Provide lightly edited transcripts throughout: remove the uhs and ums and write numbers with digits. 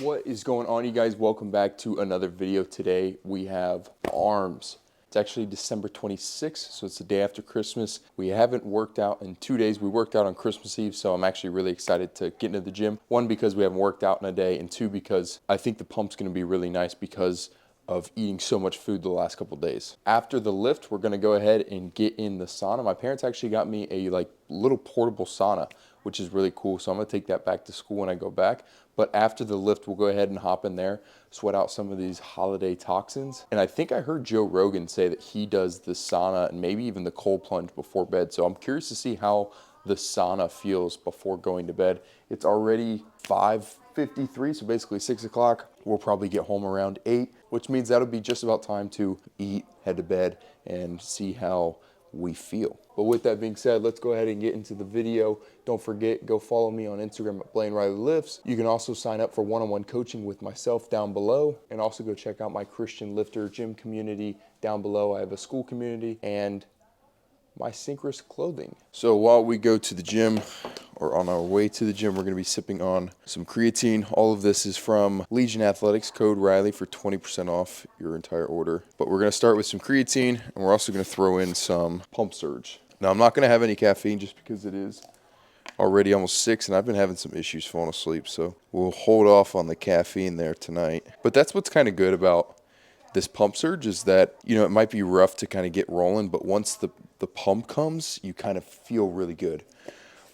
What is going on, you guys? Welcome back to another video. Today we have arms. It's actually December 26th, so it's the day after Christmas. We haven't worked out in 2 days. We worked out on Christmas Eve, so I'm actually really excited to get into the gym. One, because we haven't worked out in a day, and two, because I think the pump's gonna be really nice because of eating so much food the last couple days. After the lift, we're gonna go ahead and get in the sauna. My parents actually got me a little portable sauna, which is really cool. So I'm gonna take that back to school when I go back. But after the lift, we'll go ahead and hop in there, sweat out some of these holiday toxins. And I think I heard Joe Rogan say that he does the sauna and maybe even the cold plunge before bed. So I'm curious to see how the sauna feels before going to bed. It's already 5:53, so basically 6 o'clock. We'll probably get home around 8, which means that'll be just about time to eat, head to bed, and see how we feel. But with that being said, let's go ahead and get into the video. Don't forget, go follow me on Instagram at Blaine Riley Lifts. You can also sign up for one-on-one coaching with myself down below, and also go check out my Christian Lifter gym community down below. I have a school community and my Synchrist clothing. So while we go to the gym, or on our way to the gym, we're going to be sipping on some creatine. All of this is from Legion Athletics, code Riley for 20% off your entire order. But we're going to start with some creatine, and we're also going to throw in some pump surge. Now, I'm not going to have any caffeine just because it is already almost 6, and I've been having some issues falling asleep, so we'll hold off on the caffeine there tonight. But that's what's kind of good about this pump surge, is that, you know, it might be rough to kind of get rolling, but once the pump comes, you kind of feel really good.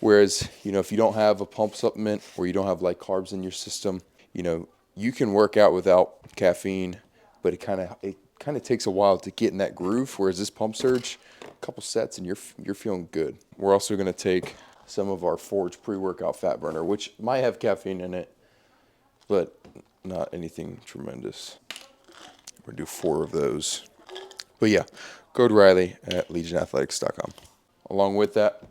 Whereas, you know, if you don't have a pump supplement or you don't have like carbs in your system, you know, you can work out without caffeine, but it kind of takes a while to get in that groove. Whereas this pump surge, a couple sets and you're feeling good. We're also going to take some of our Forge pre-workout fat burner, which might have caffeine in it, but not anything tremendous. We're going to do 4 of those. But yeah, code Riley at legionathletics.com. Along with that,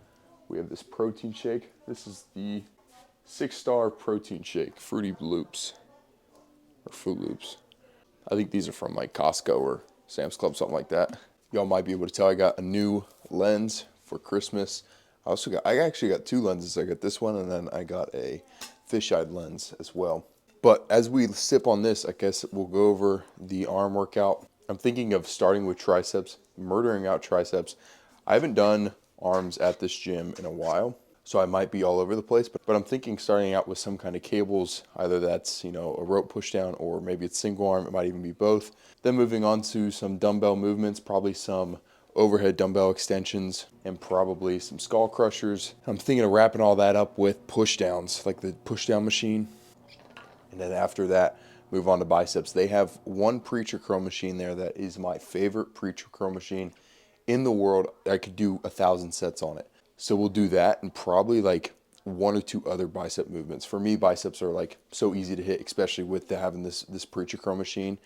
we have this protein shake. This is the 6-star protein shake, Fruity Loops, or Fruit Loops. I think these are from like Costco or Sam's Club, something like that. Y'all might be able to tell I got a new lens for Christmas. I actually got 2 lenses. I got this one, and then I got a fisheye lens as well. But as we sip on this, I guess we'll go over the arm workout. I'm thinking of starting with triceps, murdering out triceps. I haven't done arms at this gym in a while, so I might be all over the place, but I'm thinking starting out with some kind of cables. Either that's, you know, a rope push down, or maybe it's single arm. It might even be both. Then moving on to some dumbbell movements, probably some overhead dumbbell extensions, and probably some skull crushers. I'm thinking of wrapping all that up with push downs, like the push down machine. And then after that, move on to biceps. They have one preacher curl machine there that is my favorite preacher curl machine in the world. I could do 1,000 sets on it. So we'll do that, and probably like 1 or 2 other bicep movements. For me, biceps are like so easy to hit, especially with having this preacher curl machine.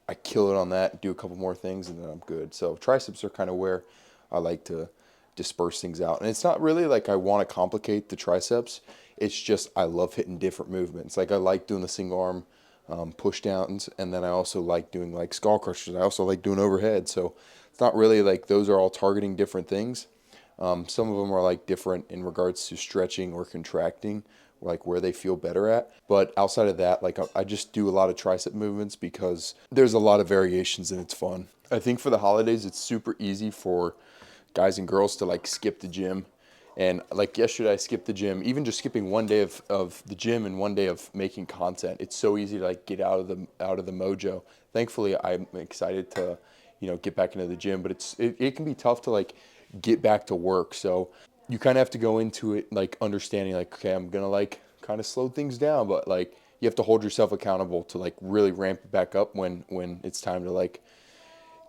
I kill it on that, do a couple more things, and then I'm good. So triceps are kind of where I like to disperse things out. And it's not really like I want to complicate the triceps. It's just I love hitting different movements. Like I like doing the single arm push downs, and then I also like doing like skull crushers. I also like doing overhead. So it's not really like those are all targeting different things. Some of them are like different in regards to stretching or contracting, like where they feel better at. But outside of that, like I just do a lot of tricep movements because there's a lot of variations and it's fun. I think for the holidays, it's super easy for guys and girls to like skip the gym. And like yesterday, I skipped the gym. Even just skipping 1 day of the gym and 1 day of making content, it's so easy to like get out of the mojo. Thankfully, I'm excited to, you know, get back into the gym, but it can be tough to like get back to work. So you kind of have to go into it like understanding like, okay, I'm gonna like kind of slow things down, but like you have to hold yourself accountable to like really ramp it back up when it's time to like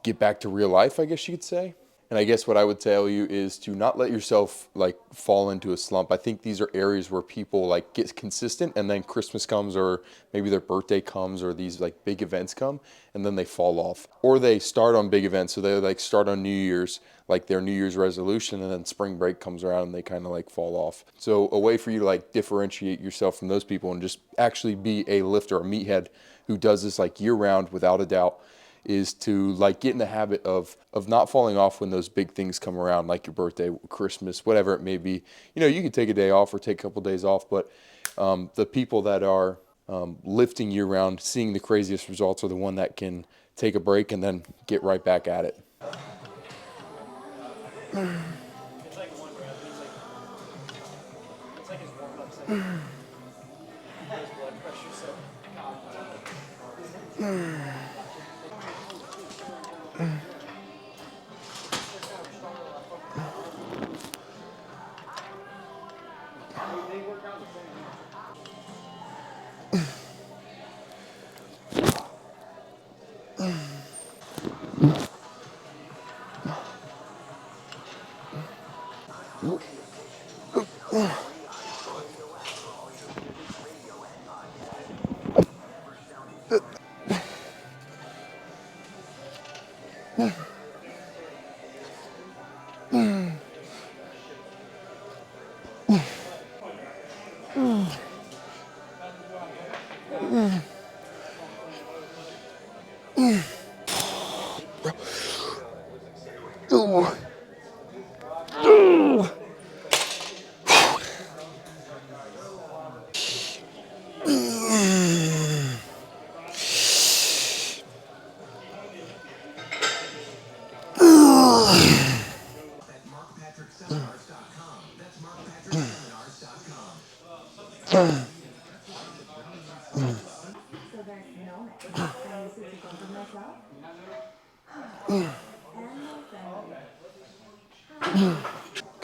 get back to real life, I guess you could say. And I guess what I would tell you is to not let yourself like fall into a slump. I think these are areas where people like get consistent, and then Christmas comes, or maybe their birthday comes, or these like big events come, and then they fall off. Or they start on big events, so they like start on New Year's, like their New Year's resolution, and then spring break comes around and they kind of like fall off. So a way for you to like differentiate yourself from those people and just actually be a lifter, a meathead who does this like year round without a doubt, is to like get in the habit of not falling off when those big things come around, like your birthday, Christmas, whatever it may be. You know, you can take a day off or take a couple days off, but the people that are lifting year round, seeing the craziest results are the one that can take a break and then get right back at it.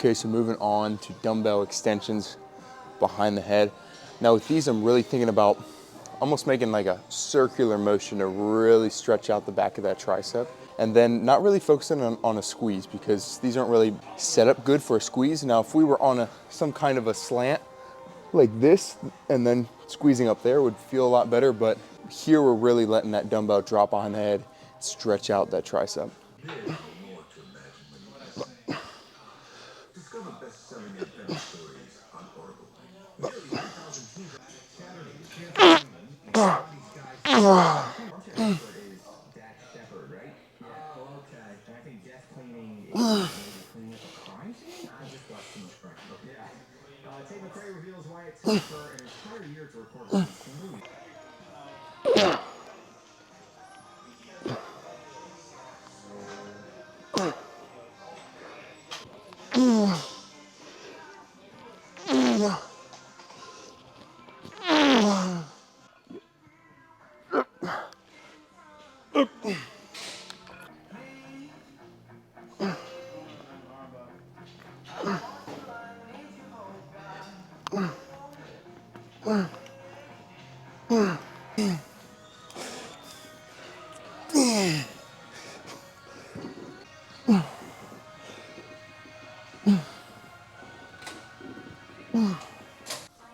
Okay, so moving on to dumbbell extensions behind the head. Now with these, I'm really thinking about almost making like a circular motion to really stretch out the back of that tricep. And then not really focusing on a squeeze, because these aren't really set up good for a squeeze. Now, if we were on some kind of a slant like this, and then squeezing up there would feel a lot better. But here we're really letting that dumbbell drop behind the head, stretch out that tricep.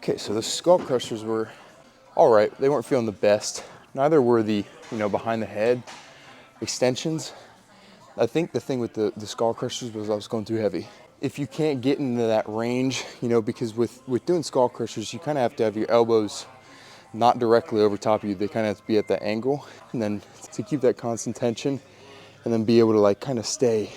Okay, so the skull crushers were all right. They weren't feeling the best. Neither were the, behind the head extensions. I think the thing with the skull crushers was I was going too heavy. If you can't get into that range, because with doing skull crushers, you kind of have to have your elbows not directly over top of you. They kind of have to be at that angle. And then to keep that constant tension and then be able to like kind of stay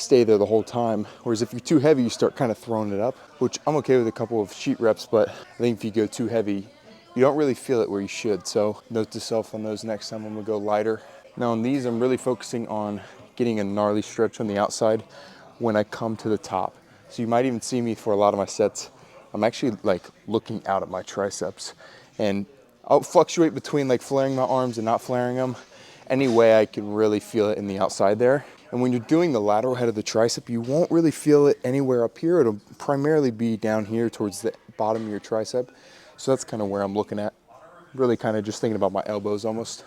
there the whole time. Whereas if you're too heavy, you start kind of throwing it up, which I'm okay with a couple of sheet reps, but I think if you go too heavy, you don't really feel it where you should. So note to self on those next time, I'm gonna go lighter. Now on these, I'm really focusing on getting a gnarly stretch on the outside when I come to the top. So you might even see me for a lot of my sets, I'm actually like looking out at my triceps, and I'll fluctuate between like flaring my arms and not flaring them. Any way I can really feel it in the outside there. And when you're doing the lateral head of the tricep, you won't really feel it anywhere up here. It'll primarily be down here towards the bottom of your tricep. So that's kind of where I'm looking at. Really kind of just thinking about my elbows almost.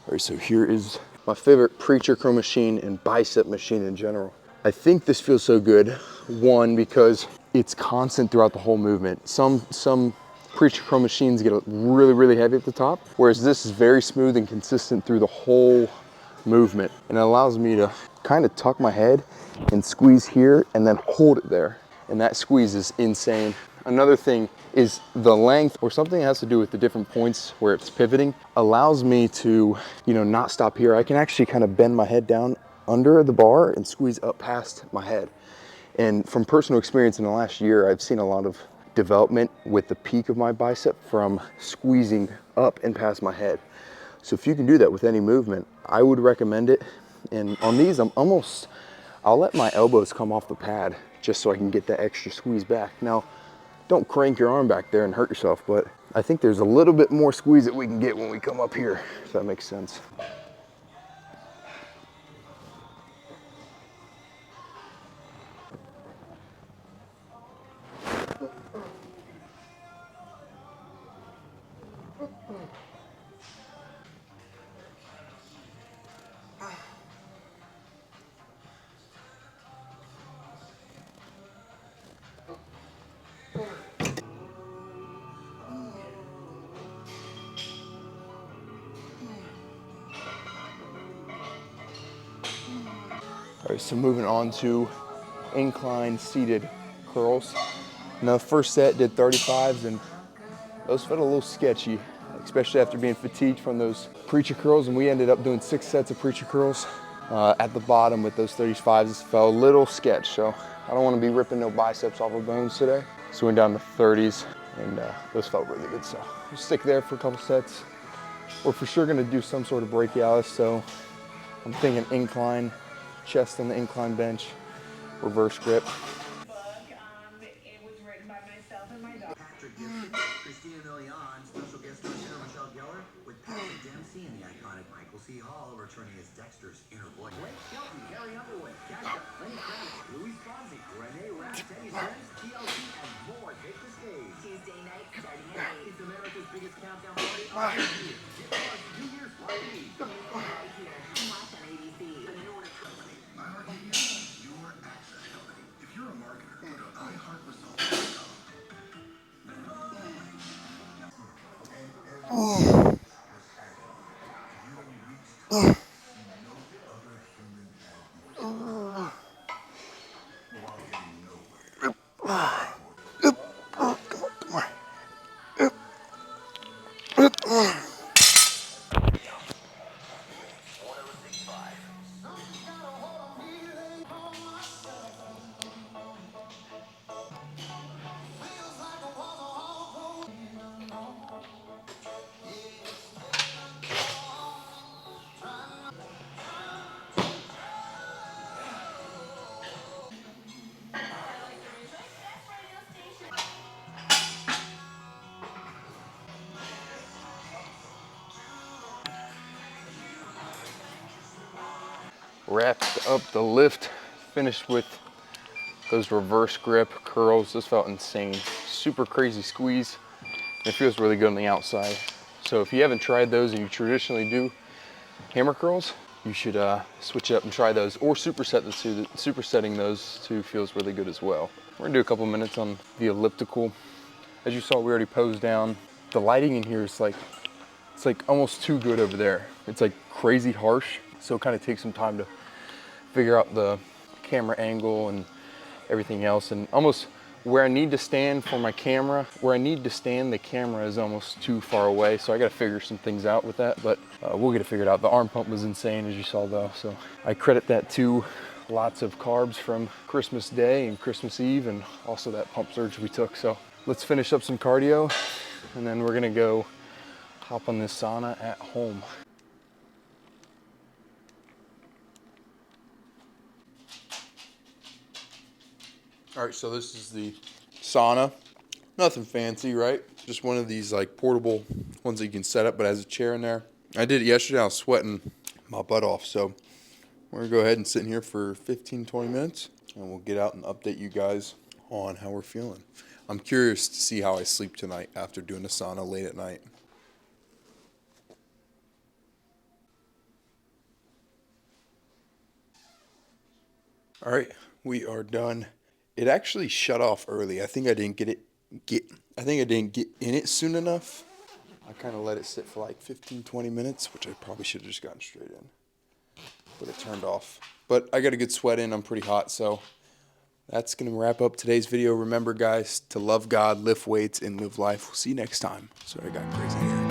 All right, so here is my favorite preacher curl machine and bicep machine in general. I think this feels so good. One, because it's constant throughout the whole movement. Some preacher curl machines get really, really heavy at the top, whereas this is very smooth and consistent through the whole movement. And it allows me to kind of tuck my head and squeeze here and then hold it there. And that squeeze is insane. Another thing is the length, or something that has to do with the different points where it's pivoting, allows me to, not stop here. I can actually kind of bend my head down under the bar and squeeze up past my head. And from personal experience in the last year, I've seen a lot of development with the peak of my bicep from squeezing up and past my head. So if you can do that with any movement, I would recommend it. And on these, I'll let my elbows come off the pad just so I can get that extra squeeze back. Now, don't crank your arm back there and hurt yourself, but I think there's a little bit more squeeze that we can get when we come up here, if that makes sense. All right, so moving on to incline seated curls. Now, the first set did 35s, and those felt a little sketchy, especially after being fatigued from those preacher curls, and we ended up doing 6 sets of preacher curls. At the bottom with those 35s, this felt a little sketch, so I don't want to be ripping no biceps off of bones today. So we went down to 30s, and those felt really good, so we'll stick there for a couple sets. We're for sure going to do some sort of brachialis, so I'm thinking incline, chest on the incline bench, reverse grip. Returning as Dexter's inner voice. Blake Shelton, Harry Underwood, Kesha, Lenny Kravitz, Louis Fonsi, Renee Rapp, Teddy Swims, TLC, and more take the stage. Tuesday night, starting at 8. It's America's biggest countdown party of the year. Get us New Year's party. Right here. Watch on ABC. The North Company. iHeartMedia, your access company. If you're a marketer, go to iHeartResults.com. Wrapped up the lift, finished with those reverse grip curls. This felt insane. Super crazy squeeze. It feels really good on the outside. So if you haven't tried those and you traditionally do hammer curls, you should switch it up and try those, or supersetting those two feels really good as well. We're gonna do a couple minutes on the elliptical. As you saw, we already posed down. The lighting in here is it's like almost too good over there. It's like crazy harsh. So it kind of takes some time to figure out the camera angle and everything else, and almost where I need to stand for my camera, the camera is almost too far away. So I got to figure some things out with that, but we'll get it figured out. The arm pump was insane, as you saw though. So I credit that to lots of carbs from Christmas Day and Christmas Eve, and also that pump surge we took. So let's finish up some cardio, and then we're gonna go hop on this sauna at home. All right, so this is the sauna. Nothing fancy, right? Just one of these like portable ones that you can set up, but has a chair in there. I did it yesterday. I was sweating my butt off. So we're gonna go ahead and sit in here for 15, 20 minutes, and we'll get out and update you guys on how we're feeling. I'm curious to see how I sleep tonight after doing the sauna late at night. All right, we are done. It actually shut off early. I think I didn't get in it soon enough. I kind of let it sit for like 15, 20 minutes, which I probably should have just gotten straight in. But it turned off But I got a good sweat in. I'm pretty hot, so that's going to wrap up today's video. Remember, guys, to love God, lift weights, and live life. We'll see you next time. Sorry, I got crazy hair.